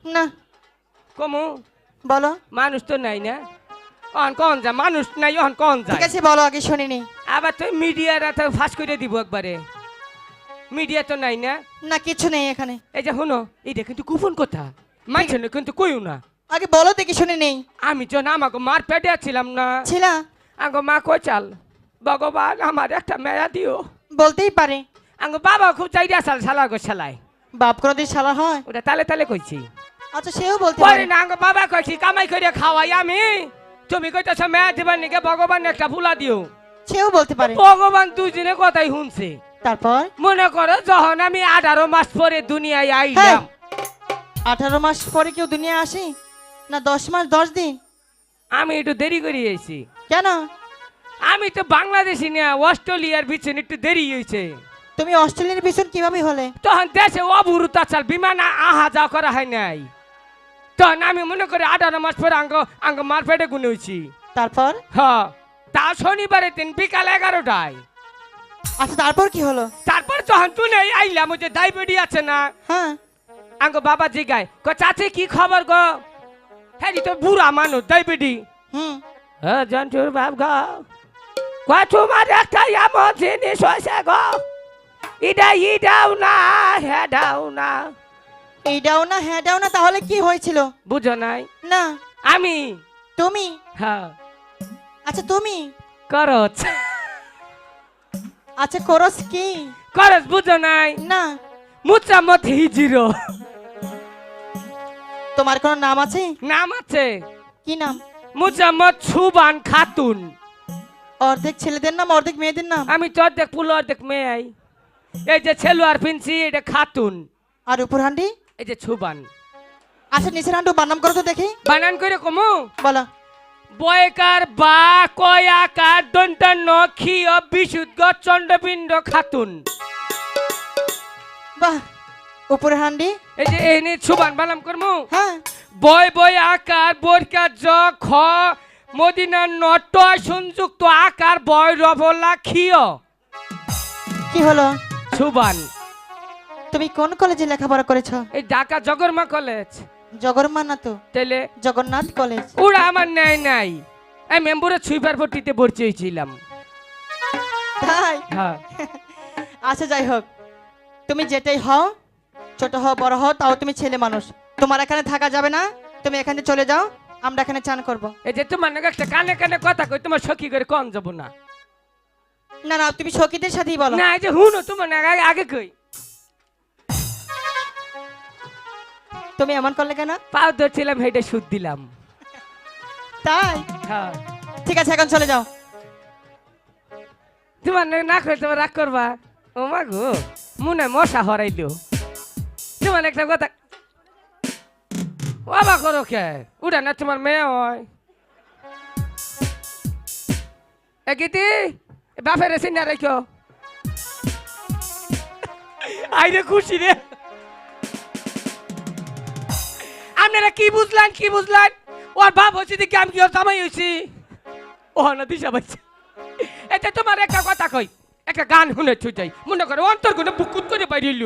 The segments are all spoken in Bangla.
না। কমু বলো। মানুষ তো নাই না, অন কোন যা মানুষ নাই, অন কোন যা। ঠিক আছে বলো, আগে শুনিনি। আবার তো মিডিয়ারা তো ফাঁস করে দিব একবারে, মিডিয়া তো নাই না। না কিছু নেই এখানে। এই যে শুনো, এটা কিন্তু গোপন কথা, মানছে না কিন্তু কইও না। আগে বলো দেখি, শুনে নেই। আমি তো না আমাকে মার পেটে ছিলাম না, ছিলা? আঙ্গো মা কই চাল ভগবান আমার একটা মেয়া দিও। বলতেই পারে। আঙ্গো বাবা খুব চাইরা সাল সালা গো সালাই। বাপ করে দিয়ে শালা হয়? ওটা তালে তালে কইছি। আচ্ছা সেও বলতে পরে পারে। না আঙ্গো বাবা কইছি কামাই করে খাওয়াই আমি, তুমি কইতেছ মেয়া দিবার নিকে ভগবান একটা ফুলা দিও। সেও বলতে পারে। ভগবান দুজনে কথাই শুনছে। তারপর মনে করো যখন আমি 18 মাস পরে দুনিয়ায় আইলাম। 18 মাস পরে কেউ দুনিয়া আসে না? 10 মাস 10 দিন? আমি একটু দেরি করে এসেছি। কেন? আমি তো বাংলাদেশি না, অস্ট্রেলিয়ার পিছনে একটু দেরি হয়েছে। তুমি অস্ট্রেলিয়ার পিছন কিভাবে হলে? তখন দেশে অবরুতা চাল বিমান আহা যাওয়া করা হয় নাই, তখন আমি মনে করি 18 মাস পরে আঙ্গ মার পেটে গুনে হয়েছি। তারপর? হ্যাঁ, তা শনিবারের দিন বিকাল 11টায়। আচ্ছা তারপর কি হলো? তারপর যখন তুলে আইলাম, ওই যে ডায়াবেটি আছে না, হ্যাঁ। আঙ্গ বাবা জিগায় চাচি কি খবর গো? হ্যাঁ তো বুড়া মানুষ ডায়াবেটি। হুম। হ্যাঁ জন্টুর বাপ গো, তোমার একটা এমন জিনিস হয়েছে গো, ইডাও না হেডাও না। এইটাও না হ্যাঁটাও না, তাহলে কি হয়েছিল? বুঝো নাই? না। আমি? তুমি? হ্যাঁ। আচ্ছা তুমি? করচ। আচ্ছা করস কি? করচ বুঝো নাই? না। মুচামত হিজিরো। তোমার কোনো নাম আছে? নাম আছে। কি নাম? মুচামত সুবান খাতুন। অর্ধেক ছেলেদের নাম অর্ধেক মেয়েদের নাম? আমি তো অর্ধেক পুল অর্ধেক মেয়ে। এই যে ছেলু আর পিনছি এটা খাতুন, আর উপর হান্ডি? এই যে সুবান। আচ্ছা নিচের হান্ডু বানাম করো তো দেখি। বানান করে কমু। বলো। বয়কার বা কয়াকার দন্তান্ন ক্ষীয় বিশুদ্ধ চন্ডবিন্দ খাতুন। বাহ। উপরে হান্ডি? এই যে এনে সুবান বানাম করমু। হ্যাঁ। বয় আকার বরকার জ খ মদিনার নট সংযুক্ত আকার বয় রবলা ক্ষীয়। কি হলো? সুবান। তুমি কোন কলেজে লেখাপড়া করেছো? এই ঢাকা জগরমা কলেজ। জগন্নাথ না তো, তেলে জগন্নাথ কলেজ। ওরা আমার নাই নাই, আমি মেম্বরে সুইপার ভর্তিতে ভর্তি হয়েছিলাম। তাই? হ্যাঁ। আচ্ছা যাই হোক, তুমি যেটাই হও, ছোট হও বড় হও, তাও তুমি ছেলে মানুষ। তোমার এখানে থাকা যাবে না, তুমি এখান থেকে চলে যাও, আমরা এখানে চান করব। এই যে তোমার নাকি একটা কানে কানে কথা কই, তোমার সখী করে কম যাব না। না না, তুমি সখীদের সাথেই বলো। না এই যে হুনো তোমার না আগে কই। তুমি এমন করলে কেন? পাও ধরছিলাম হেঁটে সুদ দিলাম। তাই? হ্যাঁ। ঠিক আছে এখন চলে যাও। তোমার না করে তোমার রাগ করবা? ও মা গো, মনে হয় মশা হরাইলো। তোমার একটা কথা বাবা করো কে, উড়া না তোমার মেয়ে হয়। এগিতি বাপের এসে না রেখো। আইরে খুশি রে। আপনারা কি বুঝলেন কি বুঝলেন? ওর বাপ হচ্ছে দেখি আমি কি ওর জামাই হয়েছি? ও না দিশা পাইছে। এটা তোমার একটা কথা কই, একটা গান শুনে ছুটাই মনে করো অন্তর গুনে বুকুত করে বাইরিল।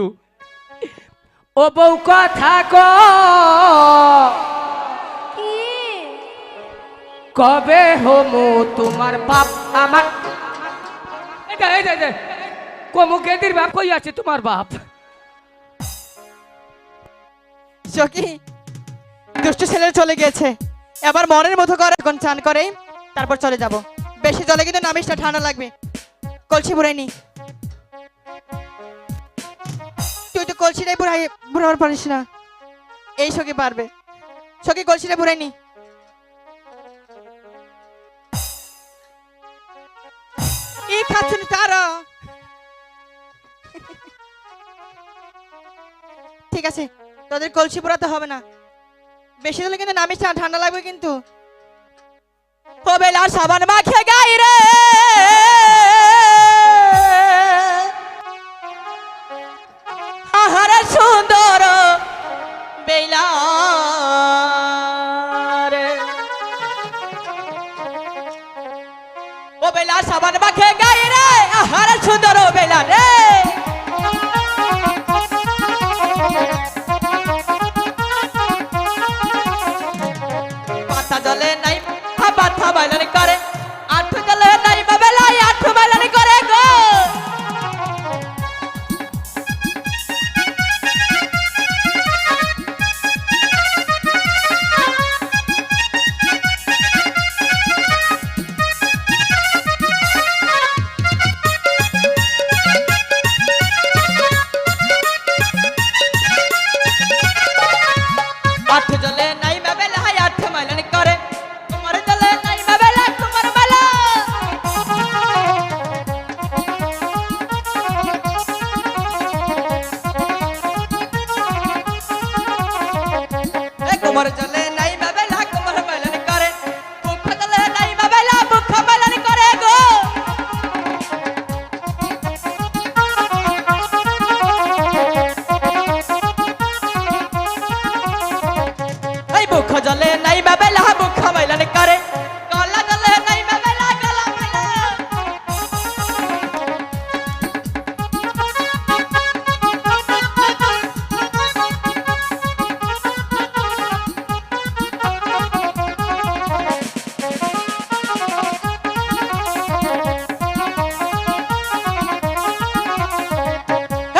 ও বউ কথা কবে হমু তোমার বাপ আমার। এটা এই যে কমু গেদির বাপ কই আছে তোমার বাপ? সখী, দুষ্টু ছেলে চলে গেছে, এবার মনের মতো করে এখন চান করে তারপর চলে যাব। বেশি জলে কিন্তু নামিস না, ঠান্ডা লাগবে। কলসি বুড়াই নি, তুই তো কলসিটাই বুড়াবার পারিস না। এই সখী পারবে। সখী কলসিটা বুড়াই নি। এই খাচ্ছুন তারা। ঠিক আছে, তোদের কলসি পোড়াতে হবে না। বেশি হলে কিন্তু নামিস না, ঠান্ডা লাগবে কিন্তু। ও বেলা সাবান মাখে গাই রে, আহারে সুন্দর বেলা রে। ও বেলা সাবান মাখে গাই রে, আহারে সুন্দর বেলা রে। কোমর জলে নাই বাবেলা কোমর বেলানি করে বুক জলে নাই বাবেলা বুক বেলানি করে গো এই বুক জলে নাই বাবেলা বুক বেলানি করে গলা জলে নাই বাবেলা গলা বেলা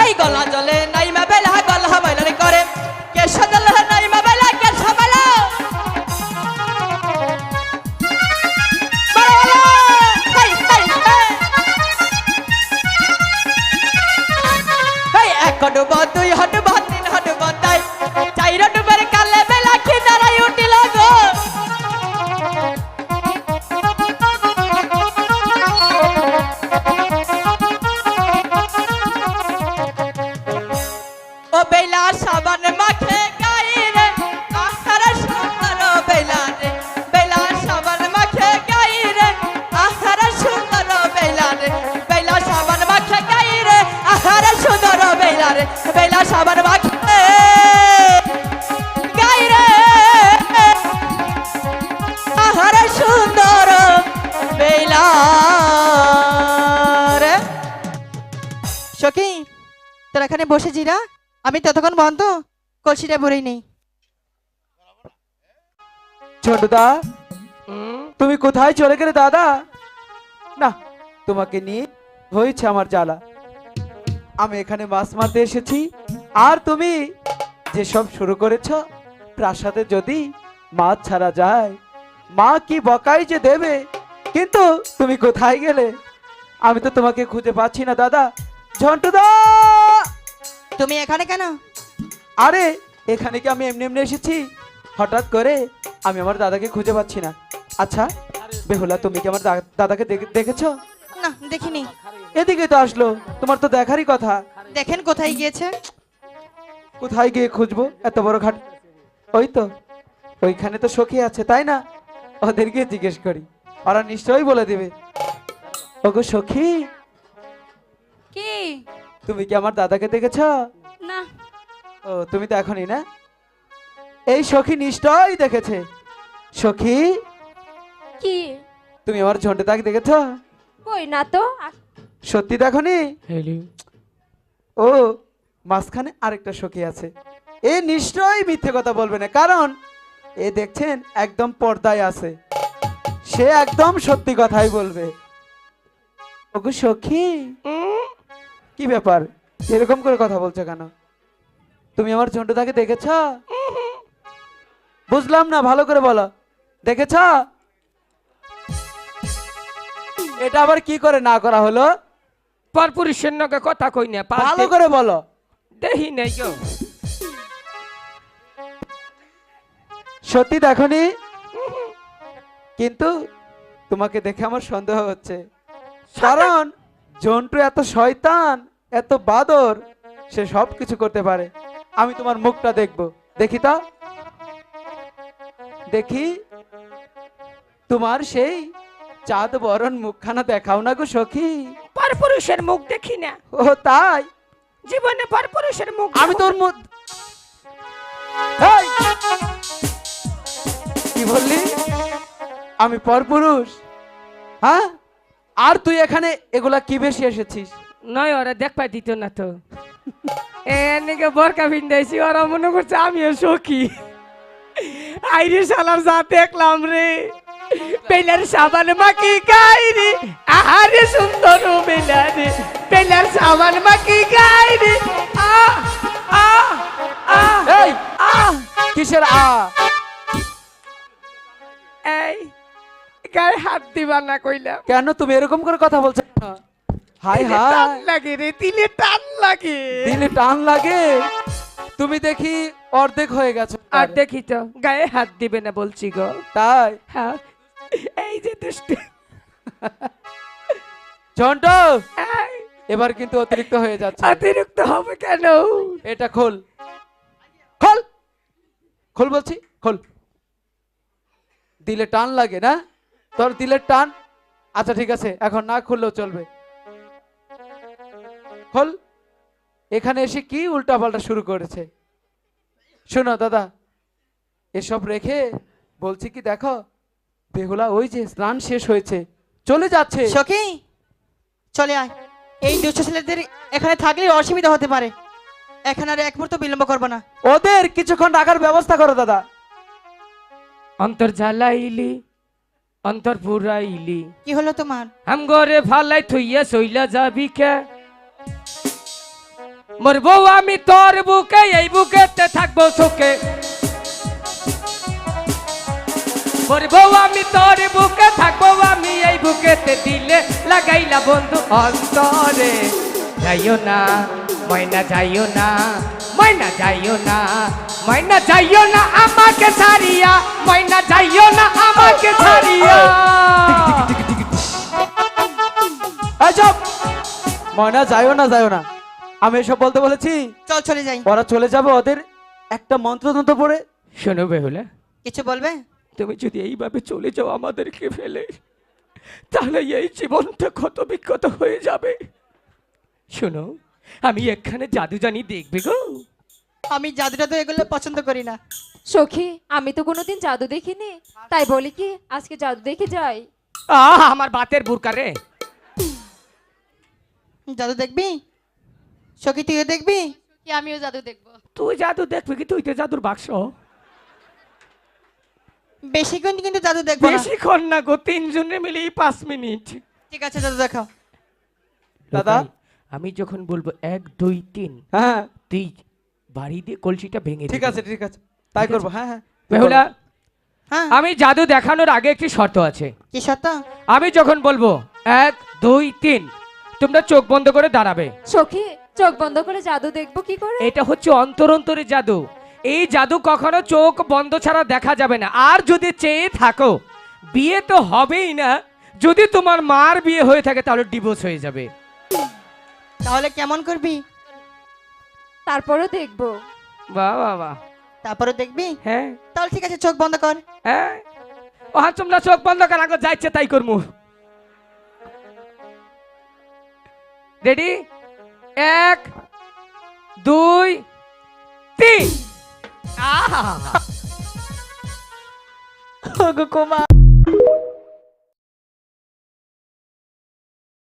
এই গলা জলে নাই বাবেলা গলা বেলানি করে কেশ জলে নাই বাবেলা কেশ বেলা এক ডুব দুই ডুব তিন ডুব তাই চার ডুবের কালে বেলা কি দাঁড়াই উঠিল গো ও বেলা সাবান মাখে গাইরে আহার সুন্দর বেলা রে বেলা সাবান মাখে গাইরে আহার সুন্দর বেলা রে বেলা সাবান মাখে গাইরে আহার সুন্দর বেলা রে বেলা সাবান মাখে গাইরে আহার সুন্দর বেলা রে সখী তোরা এখানে বসে জিরা আমি ততক্ষণ বন্ধ কলসিটা ভরেই নেই ছোটদা তুমি কোথায় চলে গেলে দাদা? না, তোমাকে নিয়ে হয়েছে আমার জ্বালা। আমি এখানে মাছ মারতে এসেছি আর তুমি যে সব শুরু করেছ, প্রাসাদে যদি মাছ ছাড়া যায় মা কি বকাই যে দেবে। কিন্তু তুমি কোথায় গেলে? আমি তো তোমাকে খুঁজে পাচ্ছি না দাদা। ঝন্টুদা, তুমি এখানে কেন? আরে এখানে কি আমি এমনি এমনি এসেছি? হঠাৎ করে আমি আমার দাদাকে খুঁজে পাচ্ছি না। আচ্ছা বেহুলা, তুমি কি আমার দাদাকে দেখেছো? না দেখিনি। এদিকে তো আসলো, তোমার তো দেখারই কথা। দেখেন কোথায় গিয়েছে। কোথায় গিয়ে খুঁজবো এত বড় ঘাট? ওই তো ওইখানে তো সখী আছে, তাই না? ওদেরকে জিজ্ঞেস করি, ওরা নিশ্চয়ই বলে দিবে। ওগো সখী, কি? তুমি কি আমার দাদাকে দেখেছো? না। ও তুমি তো এখনই না? এই সখী নিশ্চয়ই দেখেছে। সখী, কি? তুমি আমার ঝন্টুদাকে দেখেছো? কই না তো। সত্যি দেখনি? ও মাঝখানে আরেকটা সখী আছে। এ নিশ্চয়ই মিথ্যে কথা বলবে না, কারণ এ দেখছেন একদম পর্দায় আছে। সে একদম সত্যি কথাই বলবে। ওগো সখী, কি ব্যাপার এরকম করে কথা বলছো কেন? তুমি আমার ঝন্টুদাকে দেখেছ? বুঝলাম না, ভালো করে বলো। দেখেছ? এটা আবার কি করে না করা হলো? পরপুরুষের নগে কথা কই না, ভালো করে বলো। দেহি নাই গো। সত্যি দেখনি? কিন্তু তোমাকে দেখে আমার সন্দেহ হচ্ছে, কারণ জন্টু এত শয়তান, এত বাদর, সে সব কিছু করতে পারে। আমি তোমার মুখটা দেখবো। দেখি তো, দেখি তোমার সেই চাঁদ বরণ মুখখানা দেখাও না গো সখী। পরপুরুষের মুখ দেখি না। ও তাই? জীবনে পরপুরুষের মুখ আমি তোর মুখ। এই! কি বললি? আমি পরপুরুষ? হ্যাঁ, আর তুই এখানে এগুলা কি বেশি এসেছিস? নয়, ওরা দেখ পাই দিত না তো। এনেকে বরকা ভিন্দাইছি, ওরা মনে করছে আমিও সখী। আইরে শালার যা দেখলাম রে, বেলার সাবান মাকি গাই রে, আহারে সুন্দর বেলা রে, বেলার সাবান মাকি গাই রে। এই কিসের আ? এই গায়ে হাত দিবা না কইলাম। কেন তুমি এরকম করে কথা বলছো? হাই টান হাই, লাগে রে, দিলে টান লাগে। দিলে টান লাগে। তুমি দেখি অর্ধেক হয়ে গেছো। আর দেখি তো, গায়ে হাত দিবে না বলছি গো। তাই? হ্যাঁ, এই যে দুষ্টু। ঝন্টু, এই, এবার কিন্তু অতিরিক্ত হয়ে যাচ্ছে। অতিরিক্ত হবে কেন? এটা খোল, খোল। খোল বলছি, খোল। দিলে টান লাগে না তোর, দিলে টান। আচ্ছা ঠিক আছে, এখন না খুললেও চলবে। খোল। এখানে এসে কি উল্টাপাল্টা শুরু করেছে? শোনো দাদা, এসব রেখে বলছি কি, দেখো বেহুলা ওই যে স্নান শেষ হয়েছে, চলে যাচ্ছে। সখী চলে আয়, এই দুষ্ট ছেলেদের এখানে থাকলে অসুবিধা হতে পারে, এখানে আর এক মুহূর্ত বিলম্ব করবো না। ওদের কিছুক্ষণ রাখার ব্যবস্থা করো দাদা। অন্তর জ্বালাইলি, অন্তর পুরাইলি, কি হলো তোমার? হাম ঘরে ফালাই থইয়া সইলা যাবি কে? মোর বউ আমি তোর বুকে, এই বুকেতে থাকবো সুখে। মোর বউ আমি তোর বুকে থাকবো, আমি এই বুকেতে দিলে লাগাইলা বন্ধু অন্তরে। যাইও না ময়না, যাইও না ময়না, যাইও না ময়না, যাইও না আমাকে ছাড়িয়া, ময়না যাইও না আমাকে ছাড়িয়া। এই চুপ! ময়না যাইও না, যাইও না, আমি এসব বলতে বলেছি? চল চলে যাই। ওরা চলে যাবে, ওদের একটা মন্ত্রতন্ত্র পড়ে। শোনো বেহুলা, কিছু বলবে? তুমি যদি এইভাবে চলে যাও আমাদেরকে ফেলে, তাহলে এই জীবনটা ক্ষত বিক্ষত হয়ে যাবে। শোনো, আমি এখানে জাদু জানি, দেখবে গো। আমি জাদুটা তো এগুলো পছন্দ করি না। সখী, আমি তো কোনোদিন জাদু দেখিনি, তাই বলি কি আজকে জাদু দেখে যাই। আমার বাতের বুরকা রে। জাদু দেখবি? সখী তুইও দেখবি? কি আমিও জাদু দেখবো? তুই জাদু দেখবি কি? তুই তো জাদুর বাক্স। বেশিক্ষণ কিন্তু জাদু দেখবো না। বেশিক্ষণ না গো, 3 জনে মিলে 5 মিনিট। ঠিক আছে, জাদু দেখাও। দাদা, আমি যখন বলবো 1 2 3, হ্যাঁ তুই বাড়ি দিয়ে কলসিটা ভেঙে ঠিক দিবি। আছে, ঠিক আছে, তাই করবো। হ্যাঁ হ্যাঁ বেহুলা, হ্যাঁ, আমি জাদু দেখানোর আগে একটি শর্ত আছে। কি সত্য? আমি যখন বলবো 1 2 3, তোমরা চোখ বন্ধ করে দাঁড়াবে। সখী, চোখ বন্ধ করে জাদু দেখবো কি করে? এটা হচ্ছে অন্তরন্তরে জাদু। এই জাদু কখনো চোখ বন্ধ ছাড়া দেখা যাবে না। আর যদি চেয়ে থাকো, বিয়ে তো হবেই না। যদি তোমার মার বিয়ে হয়ে থাকে তাহলে ডিভোর্স হয়ে যাবে। তাহলে কেমন করবি? তারপরও দেখবো। বাহ বাহ বাহ। তারপরে দেখবি? হ্যাঁ তাহলে ঠিক আছে, চোখ বন্ধ কর। হ্যাঁ, ও হ্যাঁ, তোমরা চোখ বন্ধ কর, আগে যাইছে তাই করমু। রেডি? 1 2 3। আহা ওগো কুমার।